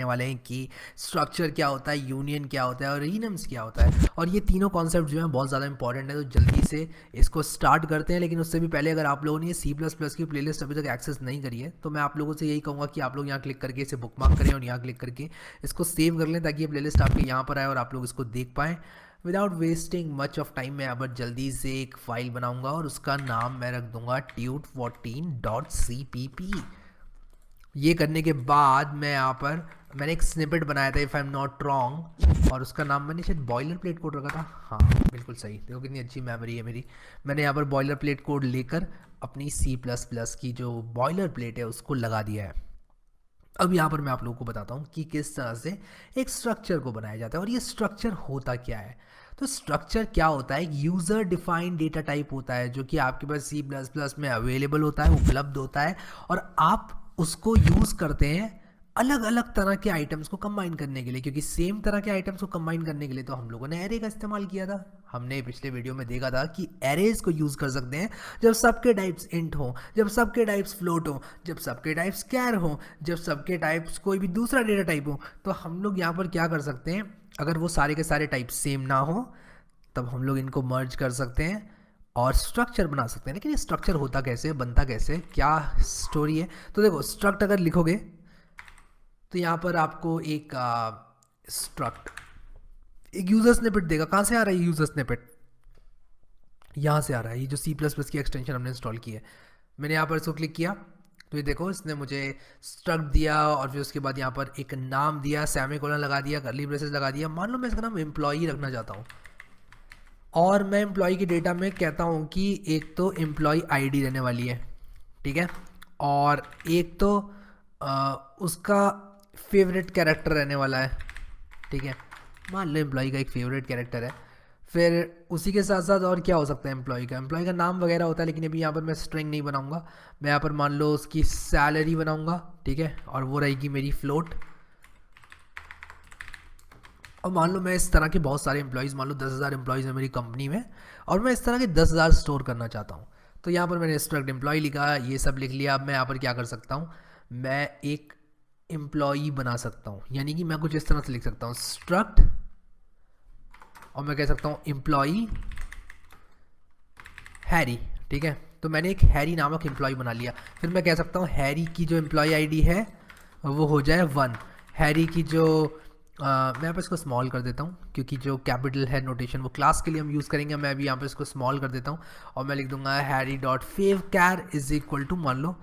वाले हैं कि स्ट्रक्चर क्या होता है, यूनियन क्या होता है और रीनम्स क्या होता है। और ये तीनों कॉन्सेप्ट जो हैं बहुत ज़्यादा इंपॉर्टेंट है, तो जल्दी से इसको स्टार्ट करते हैं। लेकिन उससे भी पहले अगर आप लोगों ने सी प्लस प्लस की प्लेलिस्ट अभी तक एक्सेस नहीं करी है तो मैं आप लोगों से यही कहूँगा कि आप लोग यहाँ क्लिक करके इसे बुकमार्क करें और यहाँ क्लिक करके इसको सेव कर लें ताकि ये प्लेलिस्ट आपके यहाँ पर आए और आप लोग इसको देख पाएँ without wasting much of time. मैं अब जल्दी से एक फ़ाइल बनाऊंगा और उसका नाम मैं रख दूंगा tut14.cpp। ये करने के बाद मैं यहाँ पर मैंने एक स्निपेट बनाया था if I am not wrong, और उसका नाम मैंने शायद बॉयलर प्लेट कोड रखा था। हाँ बिल्कुल सही, देखो कितनी अच्छी मेमोरी है मेरी। मैंने यहाँ पर बॉयलर प्लेट कोड लेकर अपनी सी प्लस प्लस की जो बॉयलर प्लेट है उसको लगा दिया है। अब यहाँ पर मैं आप लोगों को बताता हूँ कि किस तरह से एक स्ट्रक्चर को बनाया जाता है और ये स्ट्रक्चर होता क्या है। तो स्ट्रक्चर क्या होता है, एक यूज़र डिफाइंड डेटा टाइप होता है जो कि आपके पास सी प्लस प्लस में अवेलेबल होता है, उपलब्ध होता है, और आप उसको यूज़ करते हैं अलग अलग तरह के आइटम्स को कंबाइन करने के लिए। क्योंकि सेम तरह के आइटम्स को कंबाइन करने के लिए तो हम लोगों ने एरे का इस्तेमाल किया था। हमने पिछले वीडियो में देखा था कि एरेज को यूज़ कर सकते हैं जब सबके टाइप्स इंट हो, जब सबके टाइप्स फ्लोट हो, जब सबके टाइप्स कैर हो, जब सबके टाइप्स कोई भी दूसरा डेटा टाइप हो। तो हम लोग यहाँ पर क्या कर सकते हैं, अगर वो सारे के सारे टाइप सेम ना हो तब हम लोग इनको मर्ज कर सकते हैं और स्ट्रक्चर बना सकते हैं। लेकिन ये स्ट्रक्चर होता कैसे, बनता कैसे, क्या स्टोरी है। तो देखो स्ट्रक्ट अगर लिखोगे तो यहाँ पर आपको एक स्ट्रक्ट एक यूज़र स्निपेट देगा। कहाँ से आ रहा है यूज़र स्निपेट, यहाँ से आ रहा है। ये जो सी प्लस प्लस की एक्सटेंशन हमने इंस्टॉल की है, मैंने यहाँ पर इसको क्लिक किया तो ये देखो इसने मुझे स्ट्रक्ट दिया और फिर उसके बाद यहाँ पर एक नाम दिया, सेमीकोलन लगा दिया, कर्ली ब्रेसेस लगा दिया। मान लो मैं इसका नाम एम्प्लॉई रखना चाहता हूँ और मैं एम्प्लॉई की डेटा में कहता हूँ कि एक तो एम्प्लॉई आईडी रहने वाली है, ठीक है, और एक तो उसका फेवरेट कैरेक्टर रहने वाला है, ठीक है। मान लो एम्प्लॉई का एक फेवरेट कैरेक्टर है। फिर उसी के साथ साथ और क्या हो सकता है, एम्प्लॉय का नाम वगैरह होता है। लेकिन अभी यहाँ पर मैं स्ट्रिंग नहीं बनाऊंगा, मैं यहाँ पर मान लो उसकी सैलरी बनाऊंगा, ठीक है, और वो रहेगी मेरी फ्लोट। और मान लो मैं इस तरह के बहुत सारे एम्प्लॉयज़, मान लो 10,000 एम्प्लॉयज़ हैं मेरी कंपनी में और मैं इस तरह के 10,000 स्टोर करना चाहता हूँ। तो यहाँ पर मैंने स्ट्रक्ट एम्प्लॉय लिखा, ये सब लिख लिया। अब मैं यहाँ पर क्या कर सकता हूँ, मैं एक एम्प्लॉई बना सकता हूँ। यानी कि मैं कुछ इस तरह से लिख सकता हूँ स्ट्रक्ट, और मैं कह सकता हूँ एम्प्लॉई हैरी, ठीक है। तो मैंने एक हैरी नामक एम्प्लॉय बना लिया। फिर मैं कह सकता हूँ हैरी की जो एम्प्लॉय आईडी है वो हो जाए 1। हैरी की जो मैं यहाँ पर इसको स्मॉल कर देता हूँ क्योंकि जो कैपिटल है नोटेशन वो क्लास के लिए हम यूज़ करेंगे। मैं अभी यहाँ पर इसको स्मॉल कर देता हूँ और मैं लिख दूंगा Harry dot fav car is equal to, मान लो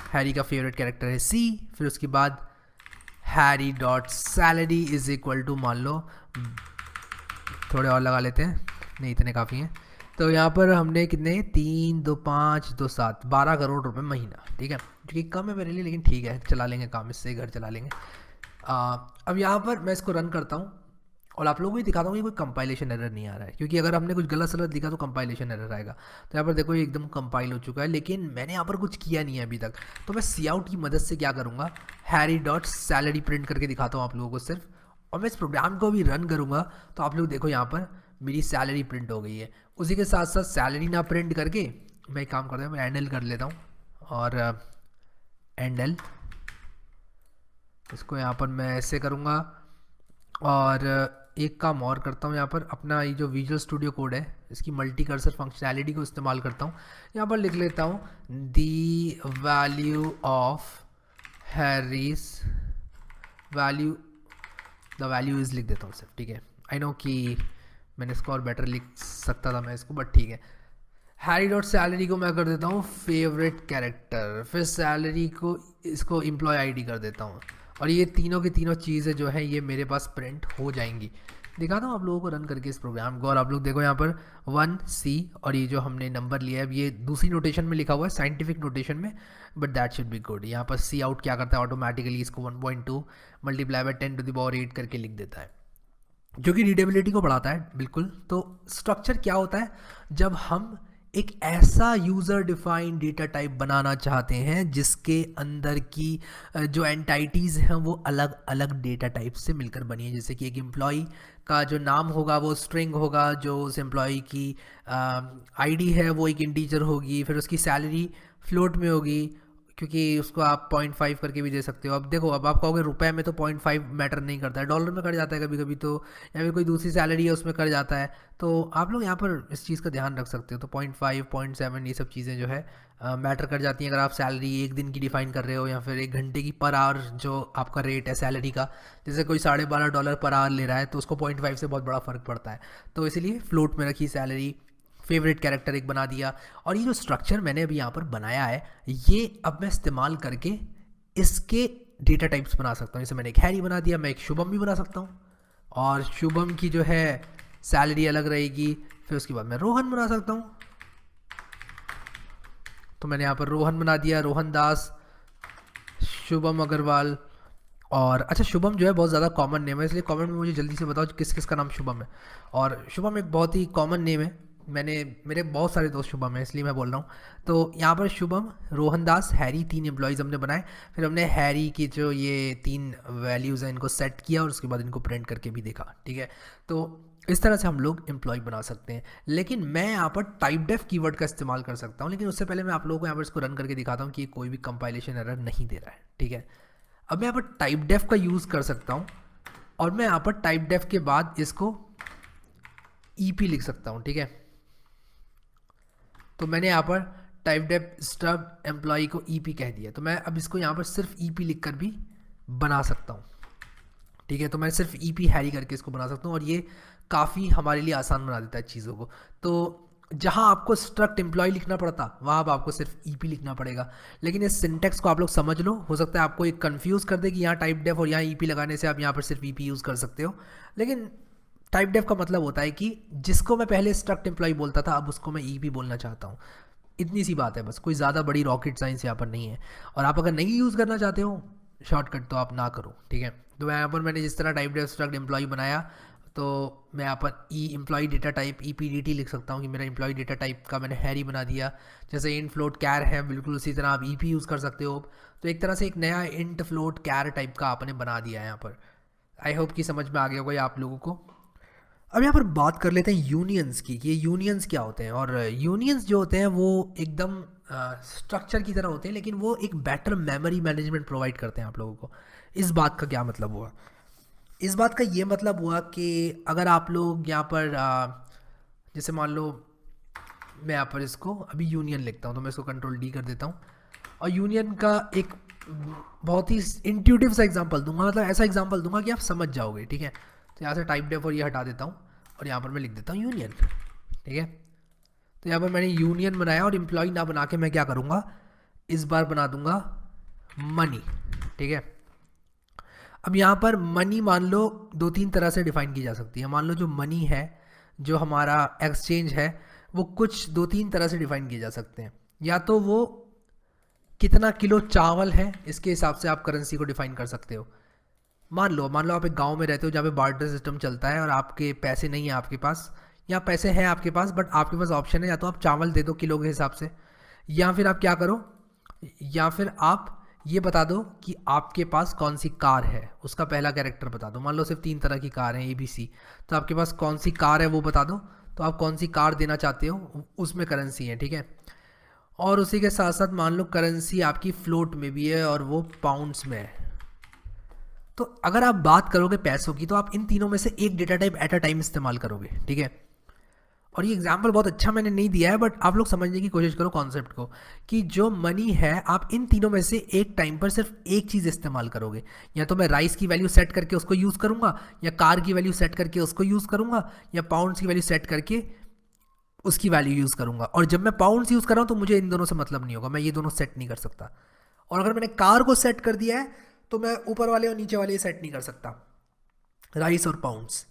हैरी का फेवरेट कैरेक्टर है सी। फिर उसके बाद Harry dot salary is equal to, मान लो थोड़े और लगा लेते हैं, नहीं इतने काफ़ी हैं। तो यहाँ पर हमने कितने, 3 2 5 2 7 12 करोड़ रुपए महीना, ठीक है, जो कि कम है मेरे लिए लेकिन ठीक है, चला लेंगे काम, इससे घर चला लेंगे। अब यहाँ पर मैं इसको रन करता हूँ और आप लोगों को ही दिखाता हूँ कि कोई कंपाइलेशन एरर नहीं आ रहा है, क्योंकि अगर हमने कुछ गलत सलत दिखा तो कंपाइलेशन एरर आएगा। तो यहाँ पर देखो ये एकदम कंपाइल हो चुका है, लेकिन मैंने यहाँ पर कुछ किया नहीं है अभी तक। तो मैं सी आउट की मदद से क्या करूँगा, हैरी डॉट सैलरी प्रिंट करके दिखाता हूँ आप लोगों को सिर्फ, और मैं इस प्रोग्राम को भी रन करूँगा तो आप लोग देखो यहाँ पर मेरी सैलरी प्रिंट हो गई है। उसी के साथ साथ सैलरी ना प्रिंट करके मैं एक काम करता हूँ, मैं एंडल कर लेता हूँ और एंडल इसको यहाँ पर मैं ऐसे करूँगा। और एक काम और करता हूँ, यहाँ पर अपना ये जो विजुअल स्टूडियो कोड है इसकी मल्टी कर्सर फंक्शनैलिटी को इस्तेमाल करता हूँ। यहाँ पर लिख लेता हूँ the value of Harry's value, the value is लिख देता हूँ सिर्फ, ठीक है। आई नो कि मैंने इसको और बेटर लिख सकता था मैं इसको, बट ठीक है। हैरी डॉट सैलरी को मैं कर देता हूँ फेवरेट कैरेक्टर, फिर सैलरी को इसको एम्प्लॉय आईडी कर देता हूँ, और ये तीनों की तीनों चीज़ें जो है ये मेरे पास प्रिंट हो जाएंगी। दिखाता हूँ आप लोगों को रन करके इस प्रोग्राम को, और आप लोग देखो यहाँ पर 1C, और ये जो हमने नंबर लिया है अब ये दूसरी नोटेशन में लिखा हुआ है, साइंटिफिक नोटेशन में, but that should be good. यहाँ पर सी आउट क्या करता है, ऑटोमेटिकली इसको 1.2 मल्टीप्लाई बाय 10⁸ करके लिख देता है, जो कि रीडेबिलिटी को बढ़ाता है बिल्कुल। तो स्ट्रक्चर क्या होता है, जब हम एक ऐसा यूज़र डिफाइंड डेटा टाइप बनाना चाहते हैं जिसके अंदर की जो एंटाइटीज़ हैं वो अलग अलग डेटा टाइप से मिलकर बनी है। जैसे कि एक एम्प्लॉई का जो नाम होगा वो स्ट्रिंग होगा, जो उस एम्प्लॉई की आईडी है वो एक इंटीजर होगी, फिर उसकी सैलरी फ्लोट में होगी, क्योंकि उसको आप 0.5 करके भी दे सकते हो। अब देखो, अब आप कहोगे रुपए में तो 0.5 मैटर नहीं करता है, डॉलर में कट जाता है कभी कभी तो, या फिर कोई दूसरी सैलरी है उसमें कट जाता है, तो आप लोग यहाँ पर इस चीज़ का ध्यान रख सकते हो। तो 0.5 0.7 ये सब चीज़ें जो है मैटर कर जाती हैं अगर आप सैलरी एक दिन की डिफाइन कर रहे हो या फिर एक घंटे की पर आवर जो आपका रेट है सैलरी का। जैसे कोई $12.5 पर आवर ले रहा है तो उसको 0.5 से बहुत बड़ा फ़र्क पड़ता है। तो इसीलिए फ्लोट में रखी सैलरी, फेवरेट कैरेक्टर एक बना दिया। और ये जो स्ट्रक्चर मैंने अभी यहाँ पर बनाया है, ये अब मैं इस्तेमाल करके इसके डेटा टाइप्स बना सकता हूँ। जैसे मैंने एक हैरी बना दिया, मैं एक शुभम भी बना सकता हूँ, और शुभम की जो है सैलरी अलग रहेगी। फिर उसके बाद मैं रोहन बना सकता हूँ, तो मैंने यहाँ पर रोहन बना दिया, रोहन दास, शुभम अग्रवाल। और अच्छा, शुभम जो है बहुत ज़्यादा कॉमन नेम है, इसलिए कमेंट में मुझे जल्दी से बताओ किस किस का नाम शुभम है। और शुभम एक बहुत ही कॉमन नेम है, मेरे बहुत सारे दोस्त शुभम हैं इसलिए मैं बोल रहा हूँ। तो यहाँ पर शुभम, रोहन दास, हैरी, 3 एम्प्लॉयज़ हमने बनाए। फिर हमने हैरी की जो ये 3 वैल्यूज़ हैं इनको सेट किया और उसके बाद इनको प्रिंट करके भी देखा, ठीक है। तो इस तरह से हम लोग एम्प्लॉय बना सकते हैं। लेकिन मैं यहाँ पर टाइप डेफ कीवर्ड का इस्तेमाल कर सकता हूँ, लेकिन उससे पहले मैं आप लोगों को यहाँ पर इसको रन करके दिखाता हूँ कि कोई भी कंपाइलेशन एरर नहीं दे रहा है, ठीक है। अब मैं यहाँ पर टाइप डेफ का यूज़ कर सकता हूँ, और मैं यहाँ पर टाइप डेफ के बाद इसको ईपी लिख सकता हूँ, ठीक है। तो मैंने यहाँ पर टाइप डेफ स्टब एम्प्लॉई को ईपी कह दिया, तो मैं अब इसको यहाँ पर सिर्फ ईपी लिख कर भी बना सकता हूँ, ठीक है। तो मैं सिर्फ ईपी हैरी करके इसको बना सकता हूँ, और ये काफ़ी हमारे लिए आसान बना देता है चीज़ों को। तो जहाँ आपको स्ट्रक्ट एम्प्लॉय लिखना पड़ता, वहाँ अब आपको सिर्फ ईपी लिखना पड़ेगा। लेकिन इस सिंटेक्स को आप लोग समझ लो, हो सकता है आपको एक कंफ्यूज कर दे कि यहाँ टाइप डेफ और यहाँ ईपी लगाने से आप यहाँ पर सिर्फ ईपी यूज़ कर सकते हो। लेकिन टाइप डेफ का मतलब होता है कि जिसको मैं पहले स्ट्रक्ट एम्प्लॉय बोलता था, अब उसको मैं ईपी बोलना चाहता हूँ। इतनी सी बात है बस, कोई ज़्यादा बड़ी रॉकेट साइंस यहाँ पर नहीं है। और आप अगर नहीं यूज़ करना चाहते हो शॉर्टकट, तो आप ना करो, ठीक है। तो यहाँ पर मैंने जिस तरह टाइप डेफ स्ट्रक्ट एम्प्लॉय बनाया, तो मैं यहाँ पर ई एम्प्लॉय डेटा टाइप EPDT लिख सकता हूँ कि मेरा एम्प्लॉय डेटा टाइप का मैंने हैरी बना दिया। जैसे इंट फ्लोट कैर है, बिल्कुल उसी तरह आप ईपी यूज़ कर सकते हो। तो एक तरह से एक नया इंट फ्लोट कैर टाइप का आपने बना दिया है यहाँ पर। आई होप कि समझ में आ गया होगा ये आप लोगों को। अब यहाँ पर बात कर लेते हैं यूनियंस की, ये यूनियंस क्या होते हैं। और यूनियंस जो होते हैं वो एकदम स्ट्रक्चर की तरह होते हैं, लेकिन वो एक बेटर मेमोरी मैनेजमेंट प्रोवाइड करते हैं आप लोगों को। इस बात का क्या मतलब हुआ? इस बात का ये मतलब हुआ कि अगर आप लोग यहाँ पर जैसे मान लो मैं यहाँ पर इसको अभी यूनियन लिखता हूँ, तो मैं इसको Ctrl+D कर देता हूँ, और यूनियन का एक बहुत ही इंट्यूटिव सा एग्जांपल दूंगा, मतलब ऐसा एग्जांपल दूंगा कि आप समझ जाओगे, ठीक है। तो यहाँ से टाइप डेफ और ये हटा देता हूँ, और यहाँ पर मैं लिख देता हूँ यूनियन, ठीक है। तो यहाँ पर मैंने यूनियन बनाया, और एम्प्लॉय ना बना के मैं क्या करूँगा, इस बार बना दूंगा मनी, ठीक है। अब यहाँ पर मनी मान लो 2-3 तरह से डिफाइन की जा सकती है। मान लो जो मनी है, जो हमारा एक्सचेंज है, वो कुछ 2-3 तरह से डिफाइन किए जा सकते हैं। या तो वो कितना किलो चावल है, इसके हिसाब से आप करेंसी को डिफाइन कर सकते हो। मान लो आप एक गांव में रहते हो जहाँ पे बार्टर सिस्टम चलता है, और आपके पैसे नहीं है आपके पास, या पैसे हैं आपके पास बट आपके पास ऑप्शन है या तो आप चावल दे दो किलो के हिसाब से, या फिर आप क्या करो, या फिर आप ये बता दो कि आपके पास कौन सी कार है, उसका पहला कैरेक्टर बता दो। मान लो सिर्फ 3 तरह की कार हैं ABC, तो आपके पास कौन सी कार है वो बता दो। तो आप कौन सी कार देना चाहते हो उसमें करेंसी है, ठीक है। और उसी के साथ साथ मान लो करेंसी आपकी फ्लोट में भी है और वो पाउंड्स में है। तो अगर आप बात करोगे पैसों की, तो आप इन तीनों में से एक data type at a time इस्तेमाल करोगे, ठीक है। और ये एग्जाम्पल बहुत अच्छा मैंने नहीं दिया है, बट आप लोग समझने की कोशिश करो कॉन्सेप्ट को, कि जो मनी है आप इन तीनों में से एक टाइम पर सिर्फ एक चीज़ इस्तेमाल करोगे। या तो मैं राइस की वैल्यू सेट करके उसको यूज़ करूँगा, या कार की वैल्यू सेट करके उसको यूज़ करूँगा, या पाउंड्स की वैल्यू सेट करके उसकी वैल्यू यूज़ करूँगा। और जब मैं पाउंड्स यूज़ कर रहा हूँ तो मुझे इन दोनों से मतलब नहीं होगा, मैं ये दोनों सेट नहीं कर सकता। और अगर मैंने कार को सेट कर दिया है तो मैं ऊपर वाले और नीचे वाले सेट नहीं कर सकता, राइस और पाउंड्स।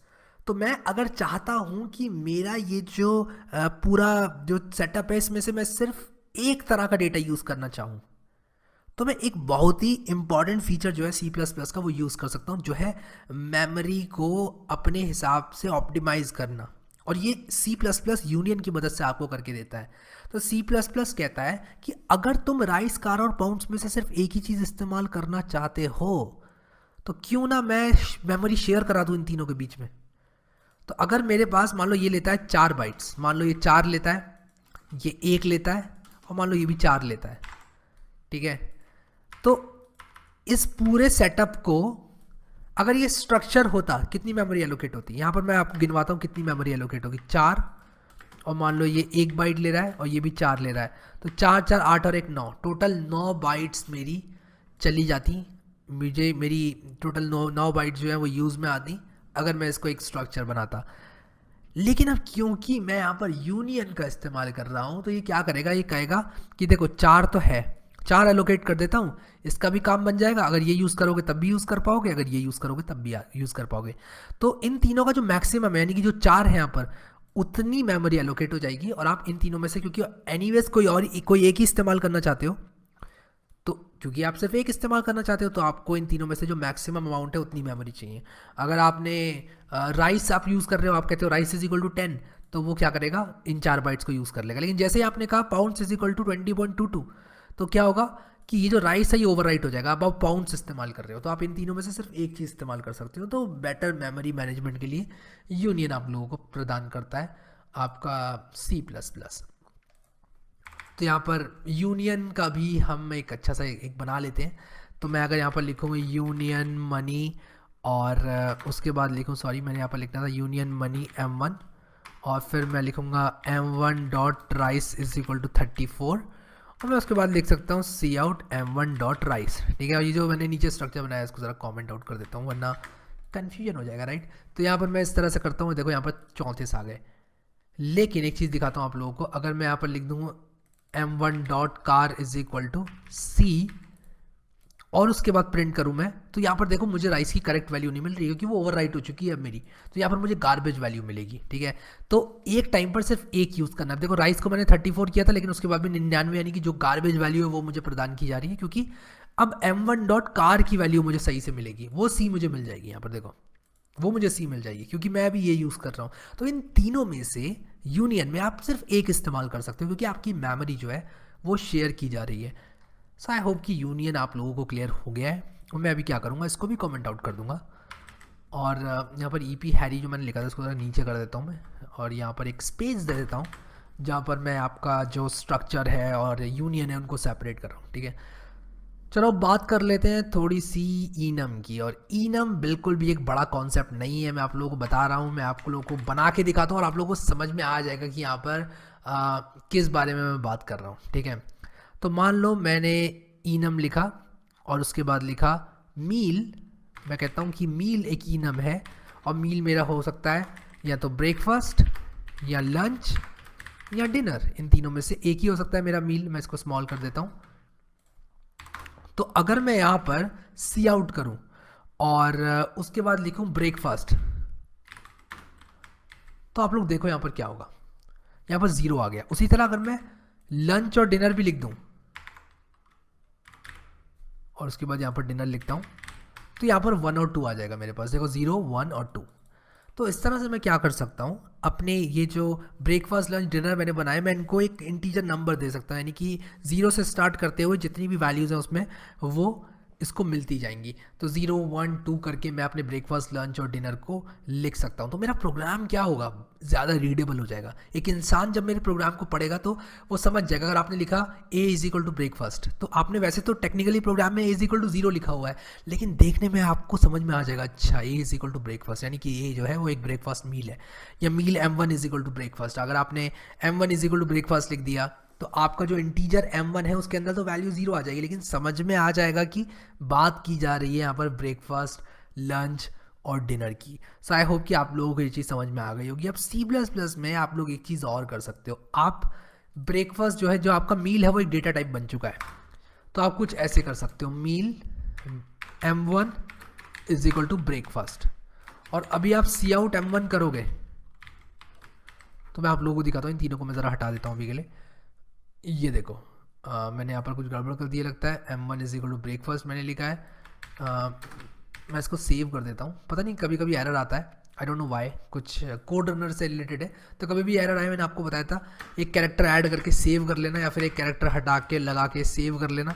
तो मैं अगर चाहता हूँ कि मेरा ये जो पूरा जो सेटअप है इसमें से मैं सिर्फ एक तरह का डेटा यूज़ करना चाहूँ, तो मैं एक बहुत ही इंपॉर्टेंट फीचर जो है C++ का वो यूज़ कर सकता हूँ, जो है मेमोरी को अपने हिसाब से ऑप्टिमाइज़ करना। और ये C++ यूनियन की मदद से आपको करके देता है। तो C++ कहता है कि अगर तुम राइस, कार और पाउंड्स में से सिर्फ एक ही चीज़ इस्तेमाल करना चाहते हो, तो क्यों ना मैं मेमोरी शेयर करा दूँ इन तीनों के बीच में। तो अगर मेरे पास मान लो ये लेता है 4 बाइट्स, मान लो ये 4 लेता है, ये 1 लेता है, और मान लो ये भी 4 लेता है, ठीक है। तो इस पूरे सेटअप को अगर ये स्ट्रक्चर होता कितनी मेमोरी एलोकेट होती, यहाँ पर मैं आपको गिनवाता हूँ कितनी मेमोरी एलोकेट होगी। 4, और मान लो ये 1 बाइट ले रहा है और ये भी 4 ले रहा है, तो 4 4 8 और 1 9, टोटल 9 बाइट्स मेरी चली जाती, मुझे मेरी टोटल 9 बाइट्स जो है वो यूज़ में आती अगर मैं इसको एक स्ट्रक्चर बनाता। लेकिन अब क्योंकि मैं यहाँ पर यूनियन का इस्तेमाल कर रहा हूँ तो ये क्या करेगा, ये कहेगा कि देखो 4 तो है, 4 एलोकेट कर देता हूँ, इसका भी काम बन जाएगा, अगर ये यूज़ करोगे तब भी यूज़ कर पाओगे, अगर ये यूज़ करोगे तब भी यूज़ कर पाओगे। तो इन तीनों का जो मैक्सिमम है यानी कि जो 4 है यहाँ पर उतनी मेमोरी एलोकेट हो जाएगी। और आप इन तीनों में से क्योंकि एनीवेज कोई एक ही इस्तेमाल करना चाहते हो, तो क्योंकि आप सिर्फ एक इस्तेमाल करना चाहते हो तो आपको इन तीनों में से जो मैक्सिमम अमाउंट है उतनी मेमोरी चाहिए। अगर आपने राइस आप यूज़ कर रहे हो, आप कहते हो राइस इज इक्वल टू 10, तो वो क्या करेगा, इन 4 बाइट्स को यूज़ कर लेगा। लेकिन जैसे ही आपने कहा पाउंड्स इज इक्वल टू 20.22, तो क्या होगा कि ये जो राइस है ये ओवरराइट हो जाएगा। अब आप पाउंड्स इस्तेमाल कर रहे हो तो आप इन तीनों में से सिर्फ एक चीज़ इस्तेमाल कर सकते हो। तो बेटर मेमोरी मैनेजमेंट के लिए यूनियन आप लोगों को प्रदान करता है आपका C++। तो यहाँ पर यूनियन का भी हम एक अच्छा सा एक बना लेते हैं। तो मैं अगर यहाँ पर लिखूँगा यूनियन मनी और उसके बाद लिखूँ, सॉरी मैंने यहाँ पर लिखना था यूनियन मनी M1 और फिर मैं लिखूँगा M1 dot rice is equal to 34 और मैं उसके बाद लिख सकता हूँ सी आउट M1 डॉट राइस। ठीक है, और ये जो मैंने नीचे स्ट्रक्चर बनाया है इसको ज़रा कॉमेंट आउट कर देता हूँ वरना कन्फ्यूजन हो जाएगा, राइट। तो यहाँ पर मैं इस तरह से करता हूँ, देखो यहाँ पर 34 आ गए। लेकिन एक चीज़ दिखाता हूँ आप लोगों को, अगर मैं यहाँ पर लिख दूँ M1 dot car is equal to C और उसके बाद प्रिंट करूँ मैं, तो यहाँ पर देखो मुझे राइस की करेक्ट वैल्यू नहीं मिल रही है क्योंकि वो ओवरराइट हो चुकी है अब मेरी। तो यहाँ पर मुझे गार्बेज वैल्यू मिलेगी। ठीक है, तो एक टाइम पर सिर्फ एक यूज़ करना। देखो राइस को मैंने 34 किया था लेकिन उसके बाद भी 99 यानी कि जो गार्बेज वैल्यू है वो मुझे प्रदान की जा रही है क्योंकि अब M1 डॉट कार की वैल्यू मुझे सही से मिलेगी, वो C मुझे मिल जाएगी। यहाँ पर देखो वो मुझे C मिल जाएगी क्योंकि मैं अभी ये यूज़ कर रहा हूँ। तो इन तीनों में से यूनियन में आप सिर्फ एक इस्तेमाल कर सकते हो क्योंकि आपकी मेमोरी जो है वो शेयर की जा रही है। सो आई होप कि यूनियन आप लोगों को क्लियर हो गया है। और मैं अभी क्या करूँगा, इसको भी कमेंट आउट कर दूंगा और यहाँ पर EP हैरी जो मैंने लिखा था उसको ज़रा नीचे कर देता हूँ मैं और यहाँ पर एक स्पेस दे देता हूँ जहाँ पर मैं आपका जो स्ट्रक्चर है और यूनियन है उनको सेपरेट कर रहा हूँ। ठीक है, चलो अब बात कर लेते हैं थोड़ी सी ईनम की। और ईनम बिल्कुल भी एक बड़ा कॉन्सेप्ट नहीं है, मैं आप लोगों को बता रहा हूँ, मैं आप लोगों को बना के दिखाता हूँ और आप लोगों को समझ में आ जाएगा कि यहाँ पर किस बारे में मैं बात कर रहा हूँ। ठीक है, तो मान लो मैंने ईनम लिखा और उसके बाद लिखा मील। मैं कहता हूँ कि मील एक ईनम है और मील मेरा हो सकता है या तो ब्रेकफास्ट या लंच या डिनर, इन तीनों में से एक ही हो सकता है मेरा मील। मैं इसको स्मॉल कर देता हूँ। तो अगर मैं यहाँ पर सी आउट करूँ और उसके बाद लिखूँ ब्रेकफास्ट, तो आप लोग देखो यहाँ पर क्या होगा, यहाँ पर 0 आ गया। उसी तरह अगर मैं लंच और डिनर भी लिख दूँ और उसके बाद यहाँ पर डिनर लिखता हूँ तो यहाँ पर 1 और 2 आ जाएगा मेरे पास। देखो 0, 1 और 2। तो इस तरह से मैं क्या कर सकता हूँ, अपने ये जो ब्रेकफास्ट लंच डिनर मैंने बनाए मैं इनको एक इंटीजर नंबर दे सकता हूँ, यानी कि 0 से स्टार्ट करते हुए जितनी भी वैल्यूज़ हैं उसमें वो इसको मिलती जाएंगी। तो 0, 1, 2 करके मैं अपने ब्रेकफास्ट लंच और डिनर को लिख सकता हूँ। तो मेरा प्रोग्राम क्या होगा, ज़्यादा रीडेबल हो जाएगा। एक इंसान जब मेरे प्रोग्राम को पढ़ेगा तो वो समझ जाएगा। अगर आपने लिखा A is equal to breakfast, तो आपने वैसे तो टेक्निकली प्रोग्राम में A इज इक्वल टू 0 लिखा हुआ है, लेकिन देखने में आपको समझ में आ जाएगा अच्छा A is equal to breakfast, यानी कि A जो है वो एक ब्रेकफास्ट मील है, या meal M1 is equal to breakfast. अगर आपने M1 is equal to breakfast लिख दिया तो आपका जो इंटीजर M1 है उसके अंदर तो वैल्यू 0 आ जाएगी, लेकिन समझ में आ जाएगा कि बात की जा रही है यहाँ पर ब्रेकफास्ट लंच और डिनर की। सो आई होप कि आप लोगों को ये चीज़ समझ में आ गई होगी। अब C++ में आप लोग एक चीज़ और कर सकते हो, आप ब्रेकफास्ट जो है, जो आपका मील है वो एक डेटा टाइप बन चुका है, तो आप कुछ ऐसे कर सकते हो, meal M1 is equal to breakfast. और अभी आप सी आउट M1 करोगे तो मैं आप लोगों को दिखाता हूँ। इन तीनों को मैं ज़रा हटा देता हूँ अभी के लिए। ये देखो मैंने यहाँ पर कुछ गड़बड़ कर दिया लगता है। M1 is equal to breakfast मैंने लिखा है। मैं इसको सेव कर देता हूँ। पता नहीं कभी कभी एरर आता है, आई डोंट नो वाई, कुछ कोड रनर से रिलेटेड है, तो कभी भी एरर आए मैंने आपको बताया था एक कैरेक्टर ऐड करके सेव कर लेना, या फिर एक कैरेक्टर हटा के लगा के सेव कर लेना।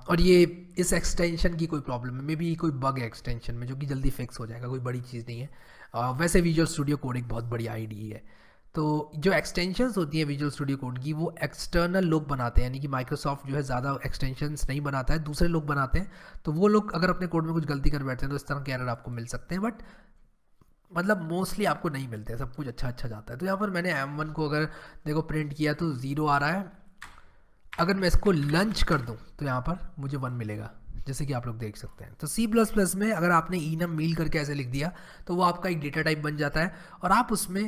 और ये इस एक्सटेंशन की कोई प्रॉब्लम है, मे बी कोई बग है एक्सटेंशन में जो कि जल्दी फिक्स हो जाएगा, कोई बड़ी चीज़ नहीं है। वैसे विजुअल स्टूडियो कोड एक बहुत बड़ी आईडी है। तो जो एक्सटेंशंस होती हैं विजुअल स्टूडियो कोड की वो एक्सटर्नल लोग बनाते हैं, यानी कि माइक्रोसॉफ्ट जो है ज़्यादा एक्सटेंशंस नहीं बनाता है, दूसरे लोग बनाते हैं। तो वो लोग अगर अपने कोड में कुछ गलती कर बैठते हैं तो इस तरह के एरर आपको मिल सकते हैं, बट मतलब मोस्टली आपको नहीं मिलते हैं, सब कुछ अच्छा अच्छा जाता है। तो यहाँ पर मैंने M1 को अगर देखो प्रिंट किया तो 0 आ रहा है। अगर मैं इसको लंच कर दूँ तो यहाँ पर मुझे 1 मिलेगा, जैसे कि आप लोग देख सकते हैं। तो C++ में अगर आपने enum मील करके ऐसे लिख दिया तो वो आपका एक डेटा टाइप बन जाता है और आप उसमें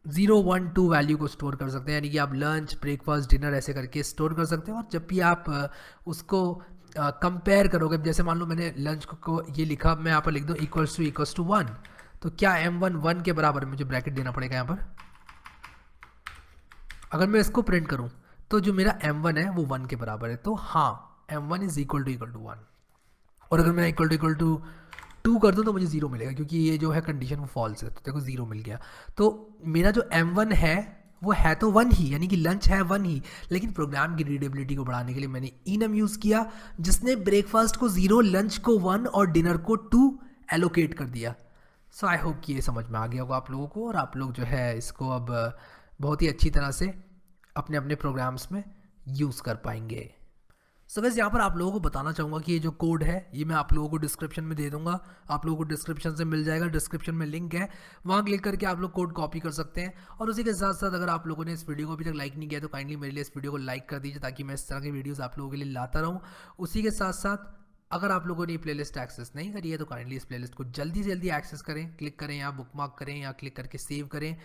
0 1 2 वैल्यू को स्टोर कर सकते हैं, यानी कि आप लंच ब्रेकफास्ट डिनर ऐसे करके स्टोर कर सकते हैं। और जब भी आप उसको कंपेयर करोगे, जैसे मान लो मैंने लंच को ये लिखा, मैं यहाँ पर लिख दूँ इक्वल्स टू 1, तो क्या M1 1 के बराबर है, मुझे ब्रैकेट देना पड़ेगा यहाँ पर। अगर मैं इसको प्रिंट करूँ तो जो मेरा M1 है वो 1 के बराबर है, तो हाँ M1 इज इक्वल टू 1। और अगर मैं इक्वल टू 2 कर दूँ तो मुझे 0 मिलेगा, क्योंकि ये जो है कंडीशन वो फॉल्स है, तो देखो 0 मिल गया। तो मेरा जो M1 है वो है तो 1 ही, यानी कि लंच है 1 ही, लेकिन प्रोग्राम की रीडेबिलिटी को बढ़ाने के लिए मैंने enum यूज़ किया, जिसने ब्रेकफास्ट को 0 लंच को 1 और डिनर को 2 एलोकेट कर दिया। सो आई होप कि ये समझ में आ गया होगा आप लोगों को, और आप लोग जो है इसको अब बहुत ही अच्छी तरह से अपने अपने प्रोग्राम्स में यूज़ कर पाएंगे। सो वैसे यहाँ पर आप लोगों को बताना चाहूँगा कि ये जो कोड है ये मैं आप लोगों को डिस्क्रिप्शन में दे दूँगा, आप लोगों को डिस्क्रिप्शन से मिल जाएगा, डिस्क्रिप्शन में लिंक है, वहाँ क्लिक करके आप लोग कोड कॉपी कर सकते हैं। और उसी के साथ साथ अगर आप लोगों ने इस वीडियो को अभी तक लाइक नहीं किया तो काइंडली मेरे लिए इस वीडियो को लाइक कर दीजिए, ताकि मैं इस तरह की वीडियोज़ आप लोगों के लिए लाता रहूँ। उसी के साथ साथ अगर आप लोगों ने ये प्लेलिस्ट एक्सेस नहीं करी है तो काइंडली इस प्लेलिस्ट को जल्दी से जल्दी एक्सेस करें, क्लिक करें या बुकमार्क करें या क्लिक करके सेव करें।